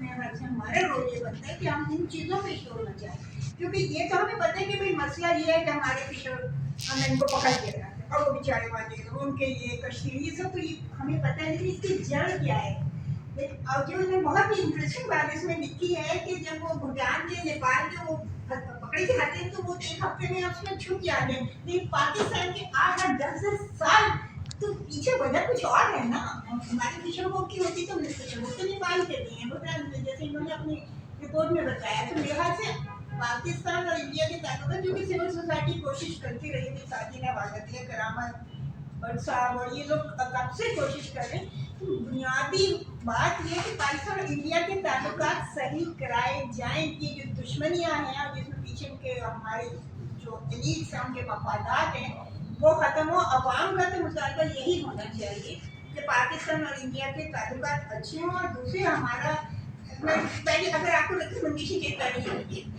अपने हाथ से हमारा रोल ये बनता है कि हम इन चीज़ों पे शोर मचाएं, क्योंकि ये तो हमें पता है कि भाई मसला ये है कि हमारे किशोर हमने इनको पकड़ के रखा है और वो बेचारे वाले उनके ये कश्मीर ये सब तो ये हमें पता है, लेकिन इसकी जड़ क्या है। और जो उन्होंने बहुत ही इंटरेस्टिंग बात इसमें लिखी है कि जब वो भूटान के नेपाल के वो पकड़े जाते हैं तो वो एक हफ्ते में उसमें छुप जाते हैं, लेकिन पाकिस्तान के 8-10 साल तो पीछे वजह कुछ और है ना। हमारी किशोर की होती तो वो तो नेपाल के नहीं है भूटान के, जैसे इन्होंने अपनी रिपोर्ट में बताया। तो मेरे ख्याल से पाकिस्तान और इंडिया के ताल्लुक जो कि सिविल सोसाइटी कोशिश करती रही थी, साजिना वागतिया करामत भट्ट साहब और ये लोग कब से कोशिश कर रहे हैं। तो बुनियादी बात ये कि पाकिस्तान और इंडिया के ताल्लुकात सही कराए जाएं कि जो दुश्मनियां हैं और जिसमें पीछे के हमारे जो एलीट्स हैं उनके मफादात हैं वो ख़त्म हो। अवाम का तो मुतालबा यही होना चाहिए कि पाकिस्तान और इंडिया के ताल्लुकात अच्छे हों। और दूसरे हमारा पहले अगर आपको लगता है मंदिशी चेतावनी होती है